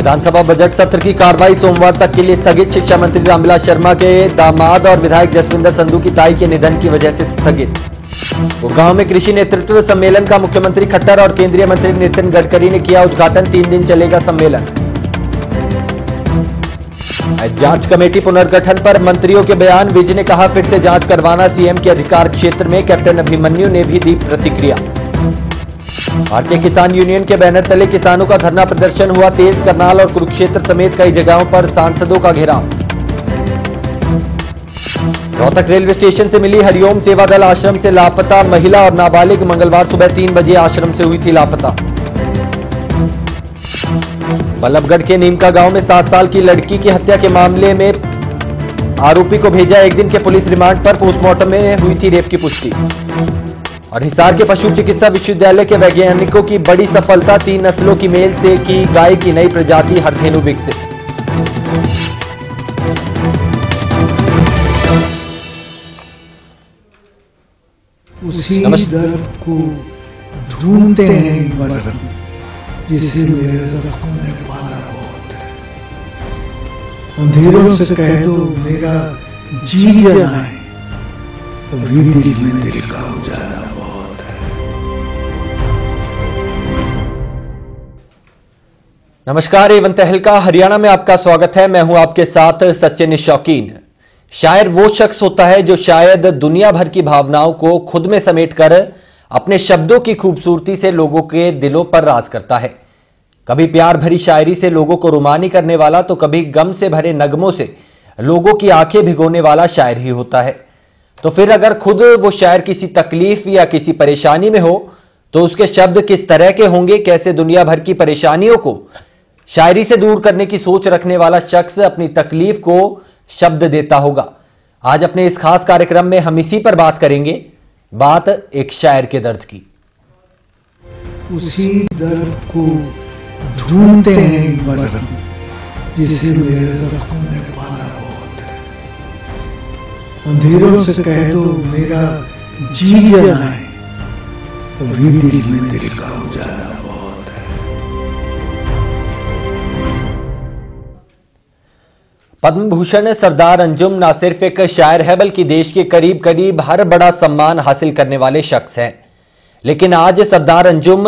विधानसभा budget सत्र की कार्रवाई सोमवार तक के लिए स्थगित। शिक्षा मंत्री रामविलास शर्मा के दामाद और विधायक जसविंदर संधू की ताई के निधन की वजह से स्थगित। गुड़गांव में कृषि नेतृत्व सम्मेलन का मुख्यमंत्री खट्टर और केंद्रीय मंत्री नितिन गडकरी ने किया उद्घाटन। 3 दिन चलेगा सम्मेलन। जांच कमेटी पुनर्गठन पर मंत्रियों के बयान। विज ने कहा फिर से जांच करवाना सीएम के अधिकार क्षेत्र में। कैप्टन अभिमन्यु ने भी दी प्रतिक्रिया। भारतीय किसान यूनियन के बैनर तले किसानों का धरना प्रदर्शन हुआ तेज। करनाल और कुरुक्षेत्र समेत कई जगहों पर सांसदों का घेराव। रोहतक रेलवे स्टेशन से मिली हरिओम सेवा दल आश्रम से लापता महिला और नाबालिग। मंगलवार सुबह 3 बजे आश्रम से हुई थी लापता। बल्लभगढ़ के नीमका गांव में 7 साल की लड़की की हत्या के मामले में आरोपी को भेजा 1 दिन के पुलिस रिमांड पर। पोस्टमार्टम में हुई थी रेप की पुष्टि। और हिसार के पशु चिकित्सा विश्वविद्यालय के वैज्ञानिकों की बड़ी सफलता। 3 नस्लों की मेल से की गाय की नई प्रजाति हरधेनु विकसित। उसी दर्द को ढूंढते हैं मरहम, जिसे मेरे जख्मों ने पाला बहुत है। अंधेरों से कह दो मेरा जी जलाए, अभी दिल में दिल का उजाला बहुत है। नमस्कार, एवन तहलका हरियाणा में आपका स्वागत है। मैं हूं आपके साथ सचिन शौकीन। शायर वो शख्स होता है जो शायद दुनिया भर की भावनाओं को खुद में समेटकर अपने शब्दों की खूबसूरती से लोगों के दिलों पर राज करता है। कभी प्यार भरी शायरी से लोगों को रुमानी करने वाला, तो कभी गम से भरे नगमों से लोगों की आंखें भिगोने वाला शायर ही होता है। तो फिर अगर खुद वो शायर किसी तकलीफ या किसी परेशानी में हो तो उसके शब्द किस तरह के होंगे। कैसे दुनिया भर की परेशानियों को शायरी से दूर करने की सोच रखने वाला शख्स अपनी तकलीफ को शब्द देता होगा। आज अपने इस खास कार्यक्रम में हम इसी पर बात करेंगे। बात एक शायर के दर्द की। उसी दर्द को ढूंढते हैं मरहम, जिसे मेरे जख्मों ने पाला बहुत है। अंधेरों से कह दो मेरा जी जलाए, अभी दिल में दिल का उजाला बहुत है। पद्म भूषण सरदार अंजुम ना सिर्फ एक शायर है बल्कि देश के करीब करीब हर बड़ा सम्मान हासिल करने वाले शख्स हैं। लेकिन आज सरदार अंजुम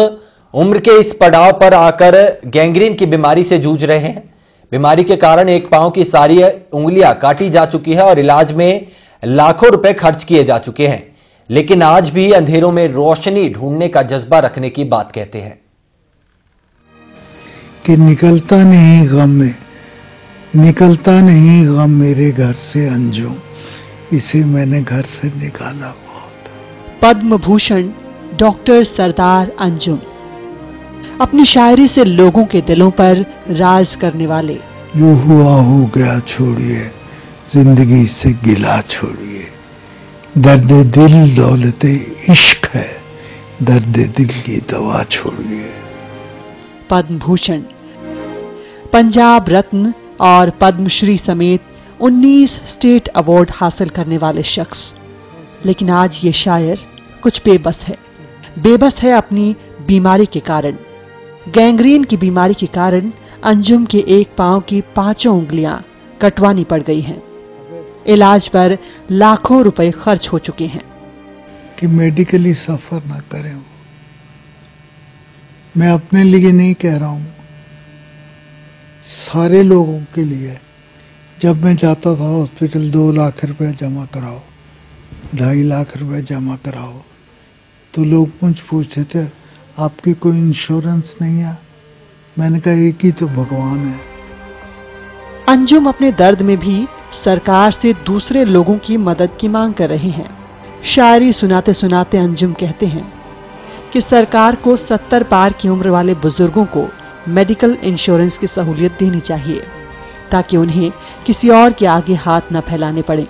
उम्र के इस पड़ाव पर आकर गैंग्रीन की बीमारी से जूझ रहे हैं। बीमारी के कारण एक पांव की सारी उंगलियां काटी जा चुकी है और इलाज में लाखों रुपए खर्च किए जा चुके हैं। लेकिन आज भी अंधेरों में रोशनी ढूंढने का जज्बा रखने की बात कहते हैं कि निकलता नहीं गम मेरे घर से अंजुम, इसे मैंने घर से निकाला बहुत। पद्म भूषण डॉक्टर सरदार अंजुम अपनी शायरी से लोगों के दिलों पर राज करने वाले। जो हुआ हो गया छोड़िए, जिंदगी से गिला छोड़िए। दर्द दिल दौलते इश्क है, दर्द दिल की दवा छोड़िए। पद्म भूषण, पंजाब रत्न और पद्मश्री समेत 19 स्टेट अवार्ड हासिल करने वाले शख्स। लेकिन आज ये शायर कुछ बेबस है अपनी बीमारी के कारण। गैंग्रीन की बीमारी के कारण अंजुम के एक पांव की 5 उंगलियां कटवानी पड़ गई हैं। इलाज पर लाखों रुपए खर्च हो चुके हैं। कि मेडिकली सफर ना करें। मैं अपने लिए नहीं कह रहा हूं, सारे लोगों के लिए। जब मैं जाता था हॉस्पिटल, 2 लाख रुपए जमा कराओ, 2.5 लाख रुपए जमा कराओ, तो लोग मुझ पूछते थे आपकी कोई इंश्योरेंस नहीं है। मैंने कहा एक ही तो भगवान है। अंजुम अपने दर्द में भी सरकार से दूसरे लोगों की मदद की मांग कर रहे हैं। शायरी सुनाते सुनाते अंजुम कहते हैं कि सरकार को 70 पार की उम्र वाले बुजुर्गों को मेडिकल इंश्योरेंस की सहूलियत देनी चाहिए, ताकि उन्हें किसी और के आगे हाथ न फैलाने पड़े।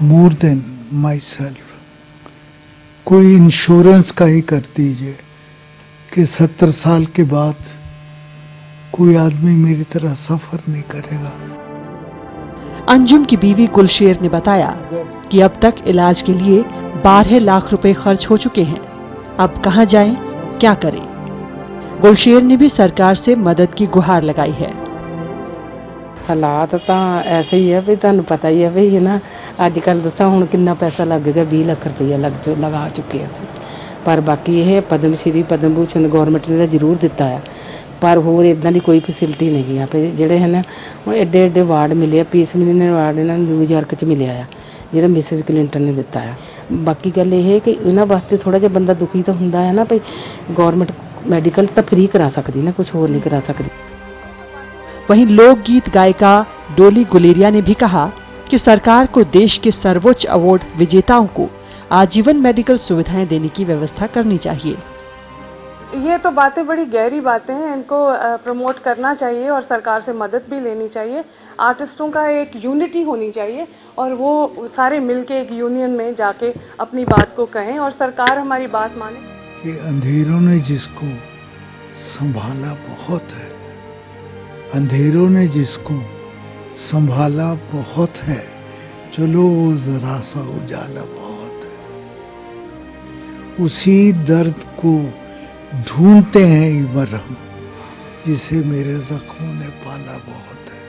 मोर देन माई सेल्फ, कोई इंश्योरेंस का ही कर दीजिए कि 70 साल के बाद कोई आदमी मेरी तरह सफर नहीं करेगा। अंजुम की बीवी गुलशेर ने बताया कि अब तक इलाज के लिए 12 लाख रुपए खर्च हो चुके हैं। अब कहां जाएं, क्या करें? गुलशेर ने भी सरकार से मदद की गुहार लगाई है। हालात तो ऐसे ही है भी, तुहानू पता ही है भी है ना, अजकल दसा हुण कितना पैसा लग गया, 20 लाख रुपया लगा चुके हैं। पर बाकी ये पद्म श्री पद्म भूषण गौरमेंट ने जरूर दिता है, पर होर इदां दी कोई फैसिलिटी नहीं यहाँ पे। जिहड़े है ना एडे एडे अवार्ड मिले, पीस मिलियन अवार्ड इन्हां नूं न्यूयॉर्क च मिलिया है, जिहड़ा मिसिज क्लिंटन ने दिता है। बाकी गल ये है कि इन्हां वास्ते थोड़ा जिहा बंदा दुखी तो हुंदा है ना, भाई गौरमेंट मैडिकल तो फ्री करा सकती ना, कुछ होर नहीं करा सकती। वहीं लोकगीत गायिका डोली गुलेरिया ने भी कहा कि सरकार को देश के सर्वोच्च अवार्ड विजेताओं को आजीवन मेडिकल सुविधाएं देने की व्यवस्था करनी चाहिए। ये तो बातें बड़ी गहरी बातें हैं, इनको प्रमोट करना चाहिए और सरकार से मदद भी लेनी चाहिए। आर्टिस्टों का एक यूनिटी होनी चाहिए और वो सारे मिलके एक यूनियन में जाके अपनी बात को कहें और सरकार हमारी बात माने। कि अंधेरों ने जिसको संभाला बहुत है, अंधेरों ने जिसको संभाला बहुत है, चलो वो जरा सा उजाला बहुत है। उसी दर्द को ढूंढते हैं मरहम, जिसे मेरे जख्मों ने पाला बहुत है।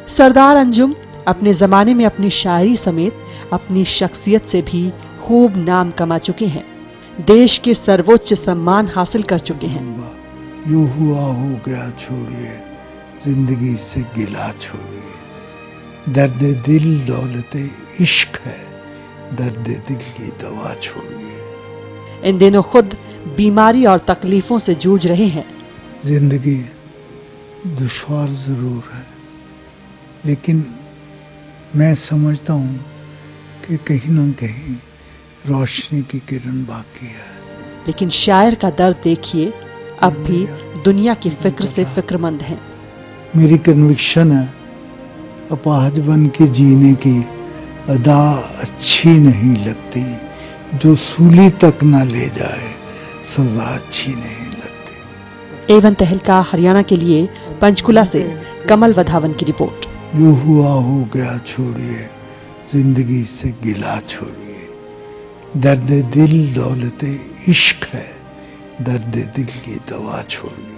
सरदार अंजुम अपने जमाने में अपनी शायरी समेत अपनी शख्सियत से भी खूब नाम कमा चुके हैं, देश के सर्वोच्च सम्मान हासिल कर चुके हैं। जो हुआ हो गया छोड़िए, जिंदगी से गिला छोड़िए, दर्द दिल दौलते इश्क है, दर्द दिल की दवा छोड़िए। इन दिनों खुद बीमारी और तकलीफों से जूझ रहे हैं। जिंदगी दुश्वार जरूर है, लेकिन मैं समझता हूँ कि कहीं न कहीं रोशनी की किरण बाकी है। लेकिन शायर का दर्द देखिए, अब भी दुनिया की फिक्र से फिक्रमंद हैं। मेरी कन्विक्शन है, अपाहज बन के जीने की अदा अच्छी नहीं लगती, जो सूली तक ना ले जाए सजा अच्छी नहीं लगती। एवन तहलका, हरियाणा के लिए पंचकुला से कमल वधावन की रिपोर्ट। जो हुआ हो गया छोड़िए, जिंदगी से गिला छोड़िए, दर्द दिल दौलते इश्क है, दर्द दिल की दवा छोड़िए।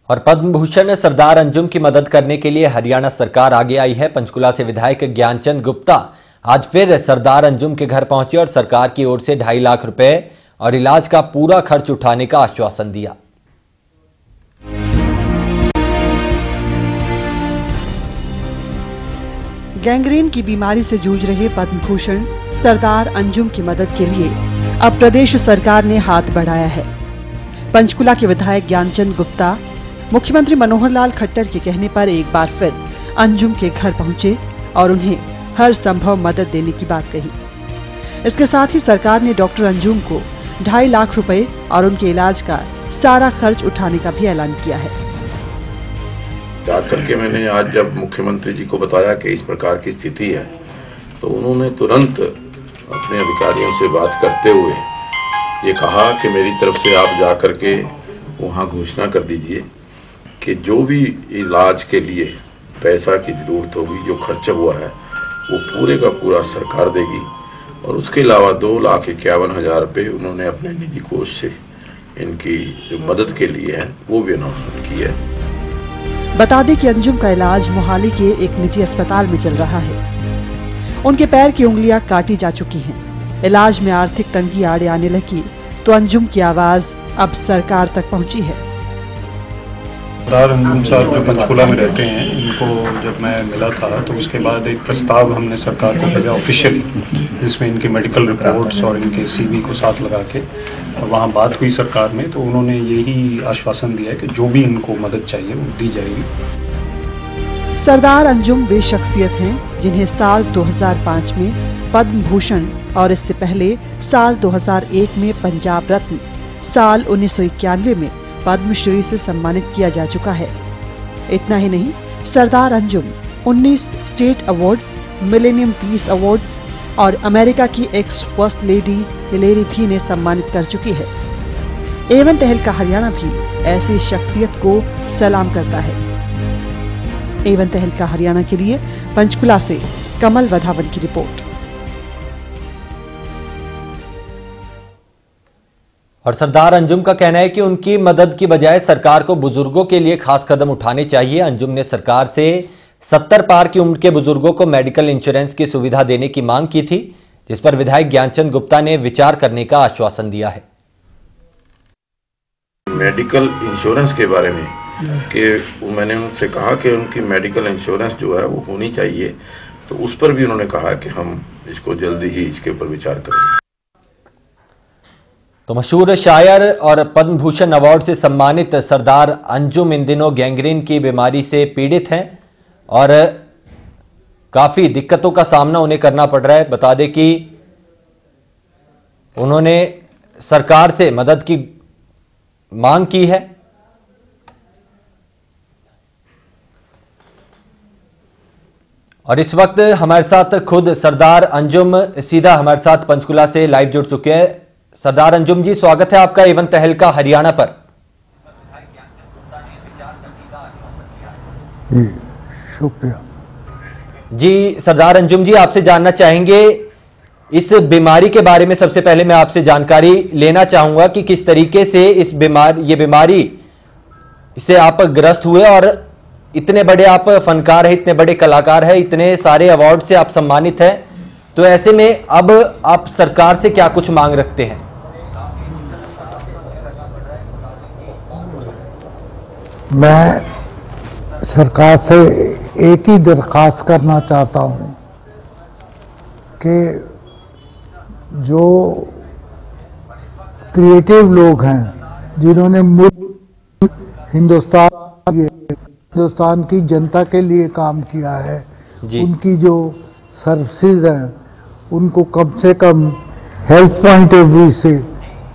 और पद्म भूषण सरदार अंजुम की मदद करने के लिए हरियाणा सरकार आगे आई है। पंचकुला से विधायक ज्ञानचंद गुप्ता आज फिर सरदार अंजुम के घर पहुंचे और सरकार की ओर से 2.5 लाख रुपए और इलाज का पूरा खर्च उठाने का आश्वासन दिया। गैंग्रीन की बीमारी से जूझ रहे पद्म भूषण सरदार अंजुम की मदद के लिए अब प्रदेश सरकार ने हाथ बढ़ाया है। पंचकुला के विधायक ज्ञानचंद गुप्ता मुख्यमंत्री मनोहर लाल खट्टर के कहने पर एक बार फिर अंजुम के घर पहुंचे और उन्हें हर संभव मदद देने की बात कही। इसके साथ ही सरकार ने डॉक्टर अंजुम को 2.5 लाख रुपए और उनके इलाज का सारा खर्च उठाने का भी ऐलान किया है। जाकर के मैंने आज जब मुख्यमंत्री जी को बताया कि इस प्रकार की स्थिति है, तो उन्होंने तुरंत अपने अधिकारियों से बात करते हुए ये कहा कि मेरी तरफ से आप जाकर के वहाँ घोषणा कर दीजिए कि जो भी इलाज के लिए पैसा की ज़रूरत होगी, जो खर्चा हुआ है वो पूरे का पूरा सरकार देगी। और उसके अलावा 2,51,000 रुपये उन्होंने अपने निजी कोष से इनकी जो मदद के लिए है वो भी अनाउंसमेंट की है। बता दें कि अंजुम का इलाज मोहाली के एक निजी अस्पताल में चल रहा है। उनके पैर की उंगलियां काटी जा चुकी हैं। इलाज में आर्थिक तंगी आड़े आने लगी तो अंजुम की आवाज अब सरकार तक पहुंची है। सरदार अंजुम साहब जो पंचकुला में रहते हैं, इनको जब मैं मिला था तो उसके बाद एक प्रस्ताव हमने सरकार को भेजा ऑफिशियली, जिसमें इनके मेडिकल रिपोर्ट्स और इनके CV को साथ लगा के, और वहाँ बात हुई सरकार में, तो उन्होंने यही आश्वासन दिया कि जो भी इनको मदद चाहिए वो दी जाएगी। सरदार अंजुम वे शख्सियत हैं जिन्हें साल 2005 में पद्म भूषण और इससे पहले साल 2001 में पंजाब रत्न, साल 1991 में पद्मश्री से सम्मानित किया जा चुका है। इतना ही नहीं, Sardar Anjum 19 state award, millennium peace award और अमेरिका की एक्स फर्स्ट लेडी हिलेरी भी ने सम्मानित कर चुकी है। एवन तहलका हरियाणा भी ऐसी शख्सियत को सलाम करता है। एवन तहलका हरियाणा के लिए पंचकुला से कमल वधावन की रिपोर्ट। और सरदार अंजुम का कहना है कि उनकी मदद की बजाय सरकार को बुजुर्गों के लिए खास कदम उठाने चाहिए। अंजुम ने सरकार से 70 पार की उम्र के बुजुर्गों को मेडिकल इंश्योरेंस की सुविधा देने की मांग की थी, जिस पर विधायक ज्ञानचंद गुप्ता ने विचार करने का आश्वासन दिया है। मेडिकल इंश्योरेंस के बारे में कि मैंने उनसे कहा कि उनकी मेडिकल इंश्योरेंस जो है वो होनी चाहिए, तो उस पर भी उन्होंने कहा कि हम इसको जल्दी ही इसके ऊपर विचार करेंगे। तो मशहूर शायर और पद्म भूषण अवार्ड से सम्मानित सरदार अंजुम इन दिनों गैंग्रीन की बीमारी से पीड़ित हैं और काफी दिक्कतों का सामना उन्हें करना पड़ रहा है। बता दें कि उन्होंने सरकार से मदद की मांग की है। और इस वक्त हमारे साथ खुद सरदार अंजुम सीधा हमारे साथ पंचकुला से लाइव जुड़ चुके हैं। सरदार अंजुम जी, स्वागत है आपका एवन तहलका हरियाणा पर। शुक्रिया जी। सरदार अंजुम जी, आपसे जानना चाहेंगे इस बीमारी के बारे में। सबसे पहले मैं आपसे जानकारी लेना चाहूंगा कि किस तरीके से ये बीमारी से आप ग्रस्त हुए और इतने बड़े आप फनकार हैं, इतने बड़े कलाकार हैं, इतने सारे अवार्ड से आप सम्मानित हैं, तो ऐसे में अब आप सरकार से क्या कुछ मांग रखते हैं? मैं सरकार से एक ही दरख्वास्त करना चाहता हूं कि जो क्रिएटिव लोग हैं जिन्होंने हिंदुस्तान की जनता के लिए काम किया है, उनकी जो सर्विसेज हैं उनको कम से कम हेल्थ पॉइंट ऑफ व्यू से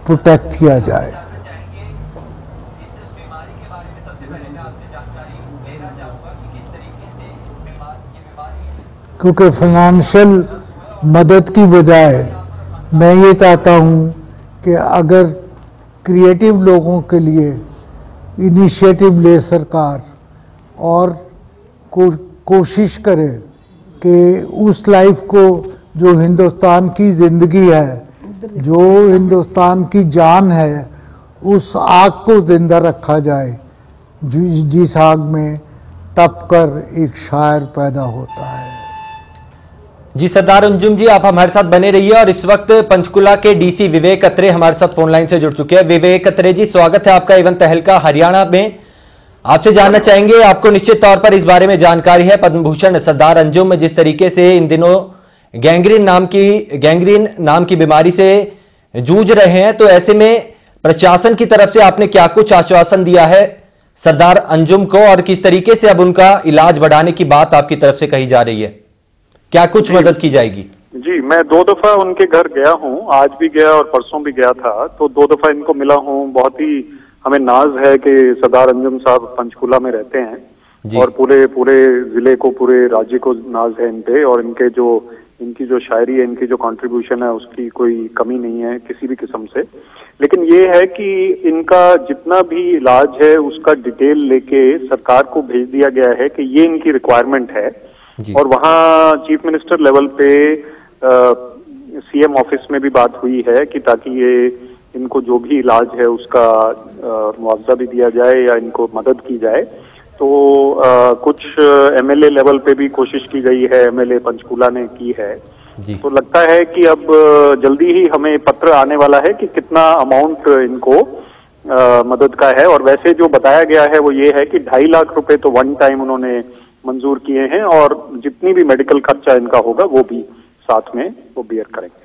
प्रोटेक्ट किया जाए। क्योंकि फाइनेंशियल मदद की बजाय मैं ये चाहता हूँ कि अगर क्रिएटिव लोगों के लिए इनिशिएटिव ले सरकार और कोशिश करे कि उस लाइफ को जो हिंदुस्तान की ज़िंदगी है, जो हिंदुस्तान की जान है, उस आग को जिंदा रखा जाए जिस आग में तप कर एक शायर पैदा होता है। जी सरदार अंजुम जी, आप हमारे साथ बने रहिए। और इस वक्त पंचकुला के डीसी विवेक अत्रे हमारे साथ फोन लाइन से जुड़ चुके हैं। विवेक अत्रे जी, स्वागत है आपका एवन तहलका हरियाणा में। आपसे जानना चाहेंगे, आपको निश्चित तौर पर इस बारे में जानकारी है, पद्म भूषण सरदार अंजुम जिस तरीके से इन दिनों गैंग्रीन नाम की बीमारी से जूझ रहे हैं, तो ऐसे में प्रशासन की तरफ से आपने क्या कुछ आश्वासन दिया है सरदार अंजुम को और किस तरीके से अब उनका इलाज बढ़ाने की बात आपकी तरफ से कही जा रही है? क्या कुछ मदद की जाएगी? जी, मैं 2 दफा उनके घर गया हूँ, आज भी गया और परसों भी गया था, तो 2 दफा इनको मिला हूँ। बहुत ही हमें नाज है कि सरदार अंजुम साहब पंचकुला में रहते हैं और पूरे जिले को, पूरे राज्य को नाज है इन पे, और इनकी जो शायरी है, इनकी जो कंट्रीब्यूशन है, उसकी कोई कमी नहीं है किसी भी किस्म से। लेकिन ये है कि इनका जितना भी इलाज है उसका डिटेल लेके सरकार को भेज दिया गया है कि ये इनकी रिक्वायरमेंट है, और वहाँ चीफ मिनिस्टर लेवल पे सीएम ऑफिस में भी बात हुई है कि ताकि ये इनको जो भी इलाज है उसका मुआवजा भी दिया जाए या इनको मदद की जाए। तो कुछ एमएलए लेवल पे भी कोशिश की गई है, एमएलए पंचकुला ने की है। तो लगता है कि अब जल्दी ही हमें पत्र आने वाला है कि कितना अमाउंट इनको मदद का है। और वैसे जो बताया गया है वो ये है कि 2.5 लाख रुपए तो वन टाइम उन्होंने मंजूर किए हैं, और जितनी भी मेडिकल खर्चा इनका होगा वो भी साथ में वो बियर करेंगे।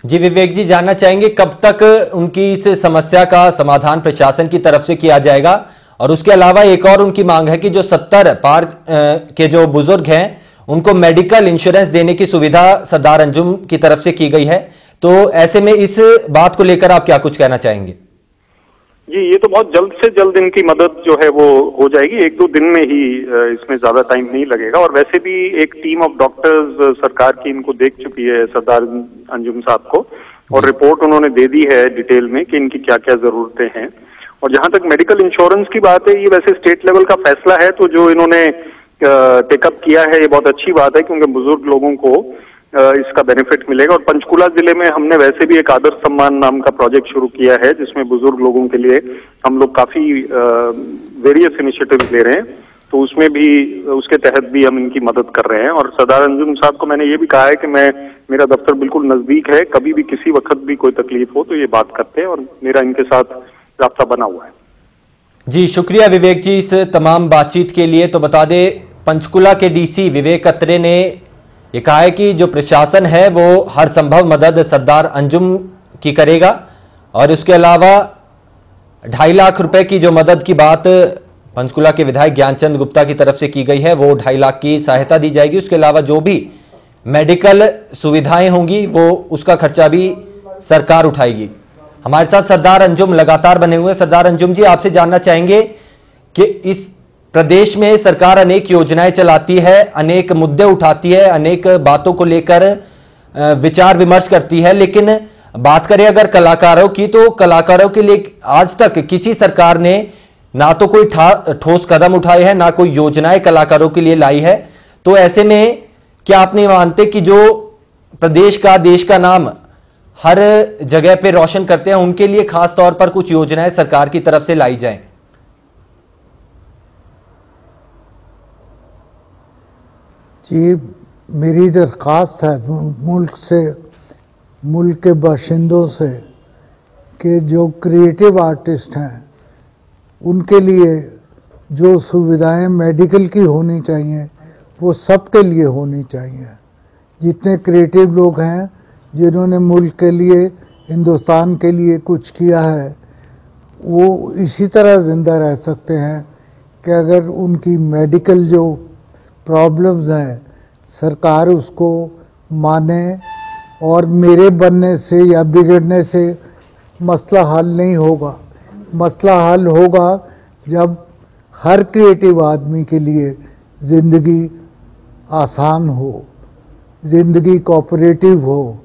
जी विवेक जी, जानना चाहेंगे कब तक उनकी इस समस्या का समाधान प्रशासन की तरफ से किया जाएगा? और उसके अलावा एक और उनकी मांग है कि जो 70 पार के जो बुजुर्ग हैं उनको मेडिकल इंश्योरेंस देने की सुविधा सरदार अंजुम की तरफ से की गई है, तो ऐसे में इस बात को लेकर आप क्या कुछ कहना चाहेंगे? जी, ये तो बहुत जल्द से जल्द इनकी मदद जो है वो हो जाएगी, 1-2 दिन में ही, इसमें ज्यादा टाइम नहीं लगेगा। और वैसे भी एक टीम ऑफ डॉक्टर्स सरकार की इनको देख चुकी है सरदार अंजुम साहब को, और रिपोर्ट उन्होंने दे दी है डिटेल में कि इनकी क्या क्या जरूरतें हैं। और जहां तक मेडिकल इंश्योरेंस की बात है, ये वैसे स्टेट लेवल का फैसला है, तो जो इन्होंने टेकअप किया है ये बहुत अच्छी बात है, क्योंकि बुजुर्ग लोगों को इसका बेनिफिट मिलेगा। और पंचकुला जिले में हमने वैसे भी एक आदर्श सम्मान नाम का प्रोजेक्ट शुरू किया है, जिसमें बुजुर्ग लोगों के लिए हम लोग काफी वेरियस इनिशिएटिव्स ले रहे हैं, तो उसमें भी, उसके तहत भी हम इनकी मदद कर रहे हैं। और सरदार अंजुम साहब को मैंने ये भी कहा है कि मेरा दफ्तर बिल्कुल नजदीक है, कभी भी किसी वक्त भी कोई तकलीफ हो तो ये बात करते हैं, और मेरा इनके साथ राब्ता बना हुआ है। जी शुक्रिया विवेक जी इस तमाम बातचीत के लिए। तो बता दें, पंचकुला के डीसी विवेक अत्रे ने ये कहा है कि जो प्रशासन है वो हर संभव मदद सरदार अंजुम की करेगा, और उसके अलावा 2.5 लाख रुपए की जो मदद की बात पंचकुला के विधायक ज्ञानचंद गुप्ता की तरफ से की गई है, वो 2.5 लाख की सहायता दी जाएगी। उसके अलावा जो भी मेडिकल सुविधाएं होंगी वो उसका खर्चा भी सरकार उठाएगी। हमारे साथ सरदार अंजुम लगातार बने हुए हैं। सरदार अंजुम जी, आपसे जानना चाहेंगे कि इस प्रदेश में सरकार अनेक योजनाएं चलाती है, अनेक मुद्दे उठाती है, अनेक बातों को लेकर विचार विमर्श करती है, लेकिन बात करें अगर कलाकारों की, तो कलाकारों के लिए आज तक किसी सरकार ने ना तो कोई ठोस कदम उठाए हैं, ना कोई योजनाएं कलाकारों के लिए लाई है। तो ऐसे में क्या आप नहीं मानते कि जो प्रदेश का, देश का नाम हर जगह पे रोशन करते हैं, उनके लिए खास तौर पर कुछ योजनाएं सरकार की तरफ से लाई जाएं? जी, मेरी दरख्वास्त है मुल्क के बाशिंदों से कि जो क्रिएटिव आर्टिस्ट हैं उनके लिए जो सुविधाएं मेडिकल की होनी चाहिए वो सबके लिए होनी चाहिए। जितने क्रिएटिव लोग हैं जिन्होंने मुल्क के लिए, हिंदुस्तान के लिए कुछ किया है, वो इसी तरह ज़िंदा रह सकते हैं कि अगर उनकी मेडिकल जो प्रॉब्लम्स हैं सरकार उसको माने, और मेरे बनने से या बिगड़ने से मसला हल नहीं होगा। मसला हल होगा जब हर क्रिएटिव आदमी के लिए ज़िंदगी आसान हो, ज़िंदगी कोऑपरेटिव हो,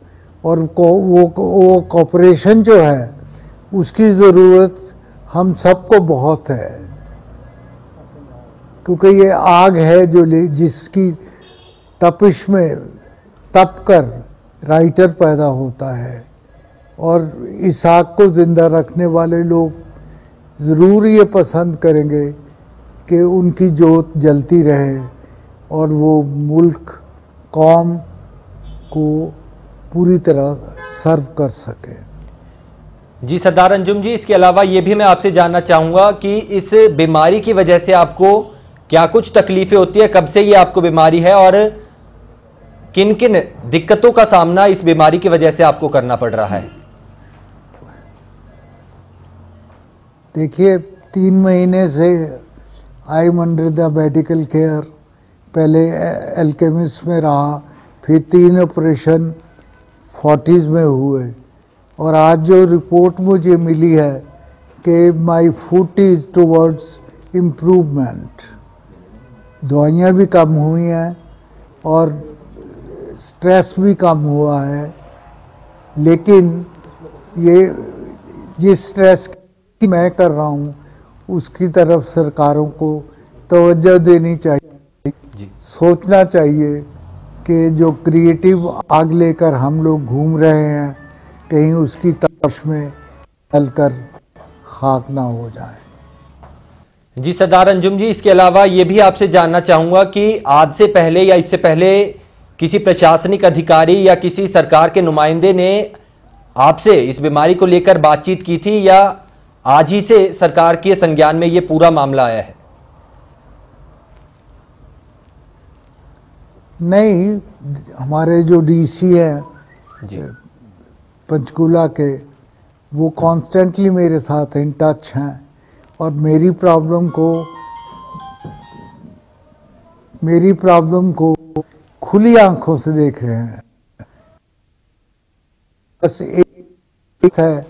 और वो कोऑपरेशन जो है उसकी ज़रूरत हम सबको बहुत है, क्योंकि ये आग है जो जिसकी तपिश में तप कर राइटर पैदा होता है, और इस आग को ज़िंदा रखने वाले लोग ज़रूर ये पसंद करेंगे कि उनकी जोत जलती रहे और वो मुल्क, कौम को पूरी तरह सर्व कर सके। जी सरदार अंजुम जी, इसके अलावा ये भी मैं आपसे जानना चाहूँगा कि इस बीमारी की वजह से आपको क्या कुछ तकलीफें होती है, कब से ये आपको बीमारी है, और किन किन दिक्कतों का सामना इस बीमारी की वजह से आपको करना पड़ रहा है? देखिए, 3 महीने से I am under the medical care. पहले एल्केमिस्ट में रहा, फिर 3 ऑपरेशन 40s में हुए, और आज जो रिपोर्ट मुझे मिली है कि my foot is towards improvement, दवाइयाँ भी कम हुई हैं और स्ट्रेस भी कम हुआ है, लेकिन ये जिस स्ट्रेस की मैं कर रहा हूँ उसकी तरफ सरकारों को तवज्जो देनी चाहिए। सोचना चाहिए कि जो क्रिएटिव आग लेकर हम लोग घूम रहे हैं, कहीं उसकी तपिश में जलकर खाक ना हो जाए। जी सरदार अंजुम जी, इसके अलावा ये भी आपसे जानना चाहूँगा कि आज से पहले या इससे पहले किसी प्रशासनिक अधिकारी या किसी सरकार के नुमाइंदे ने आपसे इस बीमारी को लेकर बातचीत की थी, या आज ही से सरकार के संज्ञान में ये पूरा मामला आया है? नहीं, हमारे जो डीसी हैं पंचकुला के, वो कॉन्स्टेंटली मेरे साथ इन टच हैं और मेरी प्रॉब्लम को खुली आंखों से देख रहे हैं। बस एक है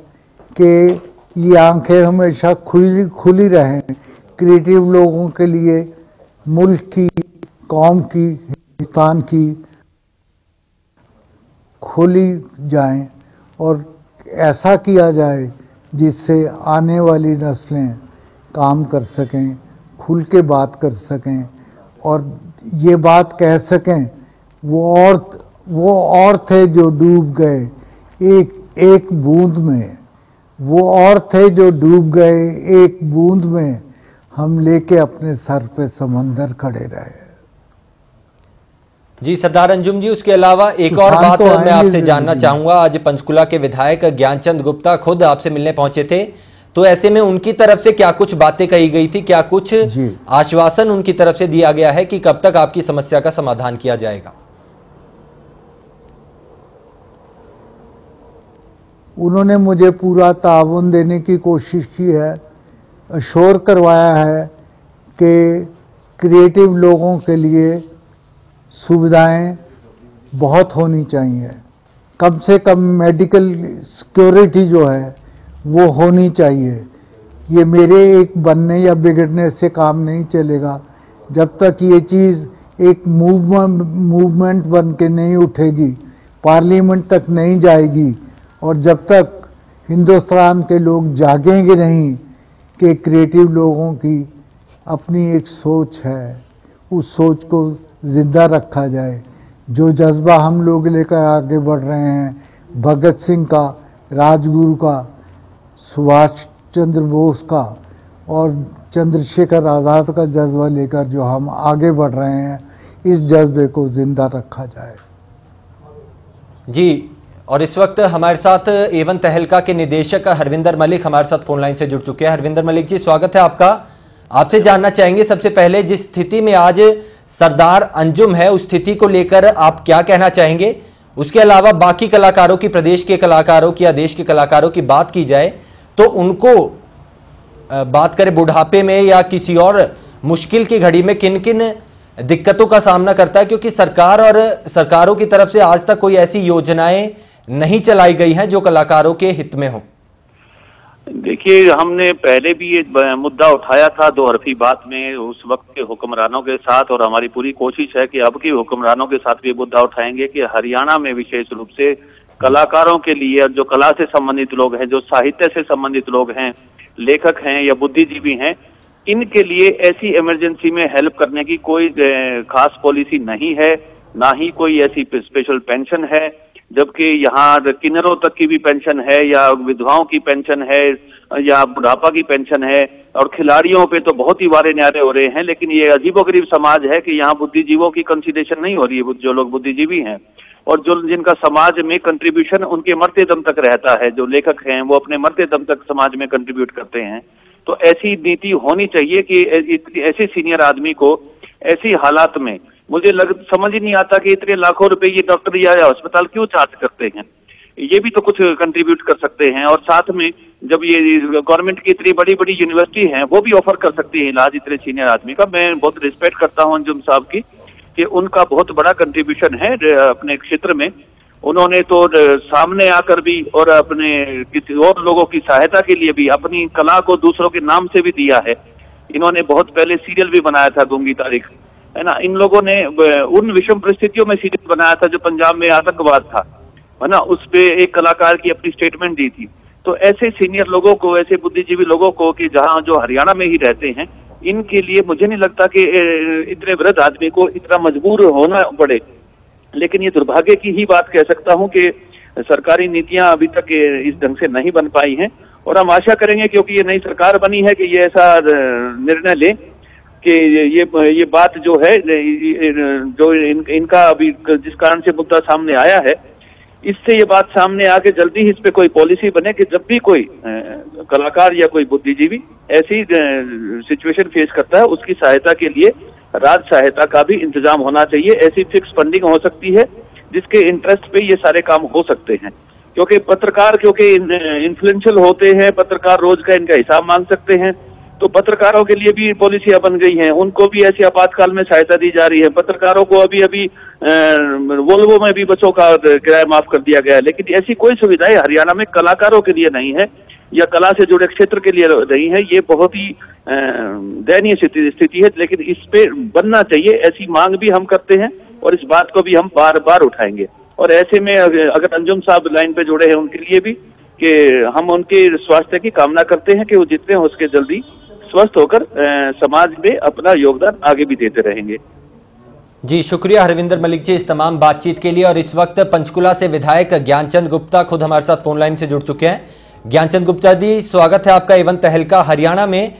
कि ये आंखें हमेशा खुली रहें, क्रिएटिव लोगों के लिए, मुल्क की, कौम की, हिंदुस्तान की खोली जाएं, और ऐसा किया जाए जिससे आने वाली नस्लें काम कर सकें, खुल के बात कर सकें, और ये बात कह सकें वो वो और थे जो डूब गए एक बूंद में, वो और थे जो डूब गए एक बूंद में, हम लेके अपने सर पे समंदर खड़े रहे। जी सरदार अंजुम जी, उसके अलावा एक और बात मैं आपसे जानना चाहूंगा। आज पंचकुला के विधायक ज्ञानचंद गुप्ता खुद आपसे मिलने पहुंचे थे, तो ऐसे में उनकी तरफ से क्या कुछ बातें कही गई थी, क्या कुछ आश्वासन उनकी तरफ से दिया गया है कि कब तक आपकी समस्या का समाधान किया जाएगा? उन्होंने मुझे पूरा ताउन देने की कोशिश की है, अश्योर करवाया है कि क्रिएटिव लोगों के लिए सुविधाएं बहुत होनी चाहिए, कम से कम मेडिकल सिक्योरिटी जो है वो होनी चाहिए। ये मेरे एक बनने या बिगड़ने से काम नहीं चलेगा। जब तक ये चीज़ एक मूवमेंट बन के नहीं उठेगी, पार्लियामेंट तक नहीं जाएगी, और जब तक हिंदुस्तान के लोग जागेंगे नहीं कि क्रिएटिव लोगों की अपनी एक सोच है, उस सोच को ज़िंदा रखा जाए। जो जज्बा हम लोग लेकर आगे बढ़ रहे हैं, भगत सिंह का, राजगुरु का, सुभाष चंद्र बोस का और चंद्रशेखर आज़ाद का जज्बा लेकर जो हम आगे बढ़ रहे हैं, इस जज्बे को ज़िंदा रखा जाए। जी, और इस वक्त हमारे साथ एवन तहलका के निदेशक हरविंदर मलिक हमारे साथ फोन लाइन से जुड़ चुके हैं। हरविंदर मलिक जी, स्वागत है आपका। आपसे जानना चाहेंगे सबसे पहले, जिस स्थिति में आज सरदार अंजुम है, उस स्थिति को लेकर आप क्या कहना चाहेंगे? उसके अलावा बाकी कलाकारों की, प्रदेश के कलाकारों की या देश के कलाकारों की बात की जाए तो उनको बात करें बुढ़ापे में या किसी और मुश्किल की घड़ी में किन किन दिक्कतों का सामना करता है, क्योंकि सरकार और सरकारों की तरफ से आज तक कोई ऐसी योजनाएं नहीं चलाई गई हैं जो कलाकारों के हित में हो? देखिए, हमने पहले भी ये मुद्दा उठाया था 2 हरफी बात में उस वक्त के हुक्मरानों के साथ, और हमारी पूरी कोशिश है कि अब के हुक्मरानों के साथ भी मुद्दा उठाएंगे कि हरियाणा में विशेष रूप से कलाकारों के लिए, जो कला से संबंधित लोग हैं, जो साहित्य से संबंधित लोग हैं, लेखक हैं या बुद्धिजीवी हैं, इनके लिए ऐसी इमरजेंसी में हेल्प करने की कोई खास पॉलिसी नहीं है, ना ही कोई ऐसी स्पेशल पेंशन है। जबकि यहाँ किन्नरों तक की भी पेंशन है, या विधवाओं की पेंशन है, या बुढ़ापा की पेंशन है, और खिलाड़ियों पे तो बहुत ही वारे न्यारे हो रहे हैं। लेकिन ये अजीबोगरीब समाज है कि यहाँ बुद्धिजीवों की कंसिडरेशन नहीं हो रही है। जो लोग बुद्धिजीवी हैं और जो जिनका समाज में कंट्रीब्यूशन उनके मरते दम तक रहता है, जो लेखक हैं वो अपने मरते दम तक समाज में कंट्रीब्यूट करते हैं, तो ऐसी नीति होनी चाहिए कि ऐसे सीनियर आदमी को ऐसी हालात में, मुझे समझ ही नहीं आता कि इतने लाखों रुपए ये डॉक्टर या अस्पताल क्यों चार्ज करते हैं। ये भी तो कुछ कंट्रीब्यूट कर सकते हैं। और साथ में जब ये गवर्नमेंट की इतनी बड़ी बड़ी यूनिवर्सिटी हैं, वो भी ऑफर कर सकती है इलाज इतने सीनियर आदमी का। मैं बहुत रिस्पेक्ट करता हूँ अंजुम साहब की कि उनका बहुत बड़ा कंट्रीब्यूशन है अपने क्षेत्र में। उन्होंने तो सामने आकर भी और अपने किसी और लोगों की सहायता के लिए भी अपनी कला को दूसरों के नाम से भी दिया है। इन्होंने बहुत पहले सीरियल भी बनाया था, गूंगी तारीख, है ना। इन लोगों ने उन विषम परिस्थितियों में सीरियल बनाया था जो पंजाब में आतंकवाद था, है ना, उस पे एक कलाकार की अपनी स्टेटमेंट दी थी। तो ऐसे सीनियर लोगों को, ऐसे बुद्धिजीवी लोगों को कि जहाँ जो हरियाणा में ही रहते हैं, इनके लिए मुझे नहीं लगता कि इतने वृद्ध आदमी को इतना मजबूर होना पड़े। लेकिन ये दुर्भाग्य की ही बात कह सकता हूँ कि सरकारी नीतियां अभी तक इस ढंग से नहीं बन पाई हैं। और हम आशा करेंगे, क्योंकि ये नई सरकार बनी है, कि ये ऐसा निर्णय ले कि ये बात जो है, जो इनका अभी जिस कारण से मुद्दा सामने आया है, इससे ये बात सामने आके जल्दी ही इस पे कोई पॉलिसी बने कि जब भी कोई कलाकार या कोई बुद्धिजीवी ऐसी सिचुएशन फेस करता है, उसकी सहायता के लिए राज्य सहायता का भी इंतजाम होना चाहिए। ऐसी फिक्स फंडिंग हो सकती है जिसके इंटरेस्ट पे ये सारे काम हो सकते हैं। क्योंकि पत्रकार इन्फ्लुएंशियल होते हैं, पत्रकार रोज का इनका हिसाब मांग सकते हैं, तो पत्रकारों के लिए भी पॉलिसियां बन गई हैं, उनको भी ऐसी आपातकाल में सहायता दी जा रही है। पत्रकारों को अभी वोल्वो में भी बसों का किराया माफ कर दिया गया है। लेकिन ऐसी कोई सुविधाएं हरियाणा में कलाकारों के लिए नहीं है या कला से जुड़े क्षेत्र के लिए नहीं है। ये बहुत ही दयनीय स्थिति है, लेकिन इस पे बनना चाहिए। ऐसी मांग भी हम करते हैं और इस बात को भी हम बार बार उठाएंगे। और ऐसे में अगर अंजुम साहब लाइन पे जुड़े हैं, उनके लिए भी कि हम उनके स्वास्थ्य की कामना करते हैं कि वो जितने हो सके जल्दी स्वस्थ होकर समाज में अपना योगदान आगे भी देते रहेंगे। जी शुक्रिया हरविंदर मलिक जी इस तमाम बातचीत के लिए। और इस वक्त पंचकुला से विधायक ज्ञानचंद गुप्ता खुद हमारे साथ फोन लाइन से जुड़ चुके हैं। ज्ञानचंद गुप्ता जी, स्वागत है आपका एवन तहलका हरियाणा में।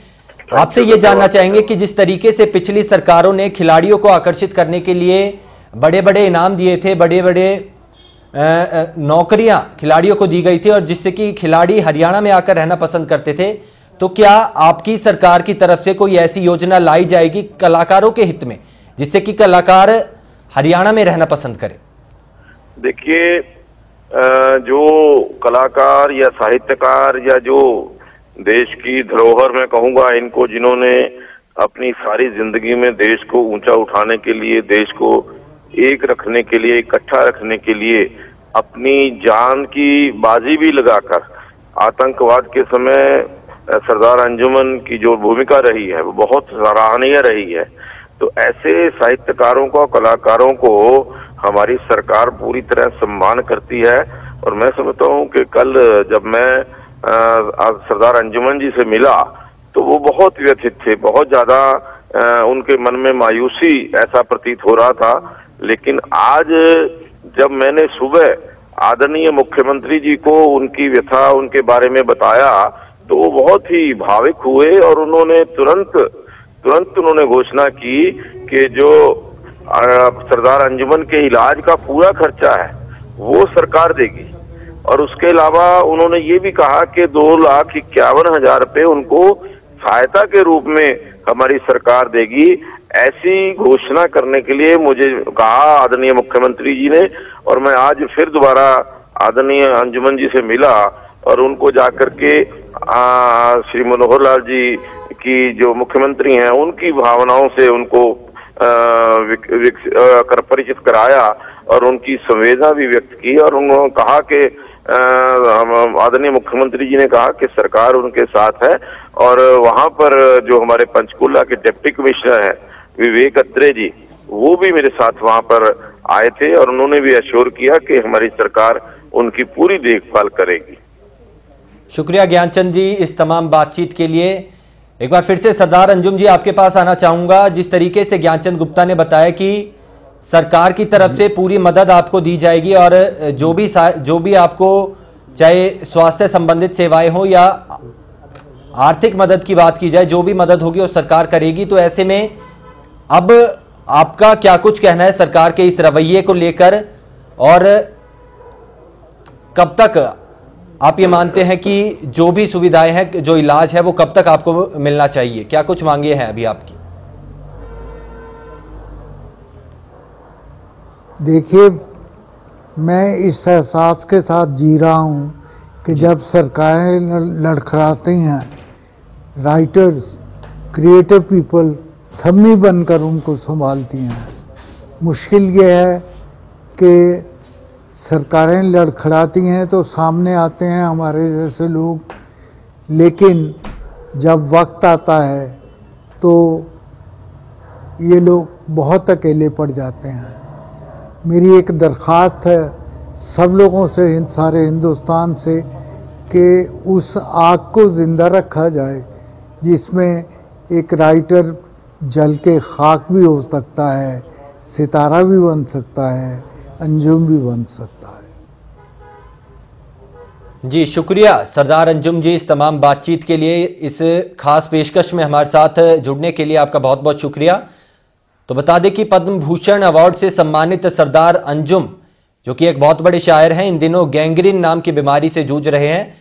आपसे ये जानना चाहेंगे कि जिस तरीके से पिछली सरकारों ने खिलाड़ियों को आकर्षित करने के लिए बड़े बड़े इनाम दिए थे, बड़े बड़े नौकरियां खिलाड़ियों को दी गई थी और जिससे कि खिलाड़ी हरियाणा में आकर रहना पसंद करते थे, तो क्या आपकी सरकार की तरफ से कोई ऐसी योजना लाई जाएगी कलाकारों के हित में जिससे कि कलाकार हरियाणा में रहना पसंद करें? देखिए, जो कलाकार या साहित्यकार या जो देश की धरोहर मैं कहूँगा, इनको जिन्होंने अपनी सारी जिंदगी में देश को ऊंचा उठाने के लिए, देश को एक रखने के लिए, इकट्ठा रखने के लिए अपनी जान की बाजी भी लगाकर आतंकवाद के समय सरदार अंजुमन की जो भूमिका रही है वो बहुत सराहनीय रही है। तो ऐसे साहित्यकारों को, कलाकारों को हमारी सरकार पूरी तरह सम्मान करती है। और मैं समझता हूँ कि कल जब मैं सरदार अंजुमन जी से मिला तो वो बहुत व्यथित थे, बहुत ज्यादा उनके मन में मायूसी ऐसा प्रतीत हो रहा था। लेकिन आज जब मैंने सुबह आदरणीय मुख्यमंत्री जी को उनकी व्यथा, उनके बारे में बताया तो वो बहुत ही भावुक हुए और उन्होंने तुरंत उन्होंने घोषणा की कि जो सरदार अंजुमन के इलाज का पूरा खर्चा है वो सरकार देगी। और उसके अलावा उन्होंने ये भी कहा कि 2,51,000 रुपये उनको सहायता के रूप में हमारी सरकार देगी। ऐसी घोषणा करने के लिए मुझे कहा आदरणीय मुख्यमंत्री जी ने, और मैं आज फिर दोबारा आदरणीय अंजुमन जी से मिला और उनको जाकर के श्री मनोहर लाल जी की जो मुख्यमंत्री हैं उनकी भावनाओं से उनको परिचित कराया और उनकी संवेदना भी व्यक्त की। और उन्होंने कहा कि आदरणीय मुख्यमंत्री जी ने कहा कि सरकार उनके साथ है। और वहां पर जो हमारे पंचकुला के डिप्टी कमिश्नर हैं विवेक अत्रे जी, वो भी मेरे साथ वहां पर आए थे और उन्होंने भी अश्योर किया कि हमारी सरकार उनकी पूरी देखभाल करेगी। शुक्रिया ज्ञानचंद जी इस तमाम बातचीत के लिए। एक बार फिर से सरदार अंजुम जी आपके पास आना चाहूंगा। जिस तरीके से ज्ञानचंद गुप्ता ने बताया कि सरकार की तरफ से पूरी मदद आपको दी जाएगी और जो भी आपको चाहे स्वास्थ्य संबंधित सेवाएं हो या आर्थिक मदद की बात की जाए, जो भी मदद होगी वो सरकार करेगी। तो ऐसे में अब आपका क्या कुछ कहना है सरकार के इस रवैये को लेकर, और कब तक आप ये मानते हैं कि जो भी सुविधाएं हैं, जो इलाज है, वो कब तक आपको मिलना चाहिए? क्या कुछ मांगे हैं अभी आपकी? देखिए, मैं इस एहसास के साथ जी रहा हूँ कि जब सरकारें लड़खड़ाती हैं, राइटर्स, क्रिएटिव पीपल थम्मी बनकर उनको संभालती हैं। मुश्किल ये है कि सरकारें लड़खड़ाती हैं तो सामने आते हैं हमारे जैसे लोग, लेकिन जब वक्त आता है तो ये लोग बहुत अकेले पड़ जाते हैं। मेरी एक दरख्वास्त है सब लोगों से, सारे हिंदुस्तान से, कि उस आग को ज़िंदा रखा जाए जिसमें एक राइटर जल के खाक भी हो सकता है, सितारा भी बन सकता है, अंजुम भी बन सकता है। जी शुक्रिया सरदार अंजुम जी इस तमाम बातचीत के लिए, इस खास पेशकश में हमारे साथ जुड़ने के लिए आपका बहुत बहुत शुक्रिया। तो बता दें कि पद्म भूषण अवार्ड से सम्मानित सरदार अंजुम, जो कि एक बहुत बड़े शायर हैं, इन दिनों गैंग्रीन नाम की बीमारी से जूझ रहे हैं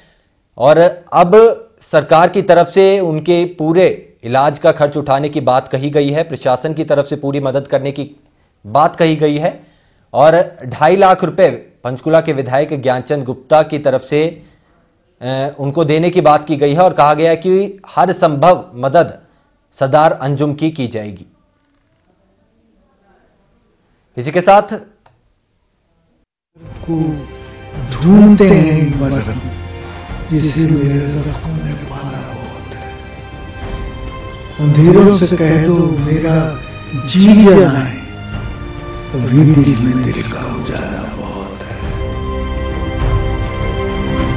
और अब सरकार की तरफ से उनके पूरे इलाज का खर्च उठाने की बात कही गई है, प्रशासन की तरफ से पूरी मदद करने की बात कही गई है और 2.5 लाख रुपए पंचकुला के विधायक ज्ञानचंद गुप्ता की तरफ से उनको देने की बात की गई है और कहा गया है कि हर संभव मदद सरदार अंजुम की जाएगी। इसी के साथ को ढूंढते हैं मरहम, जिसे मेरे जख्मों ने पाला बहुत है। अंधेरों से कह दो मेरा जी जाना है, अभी दिल में दिल का उजाला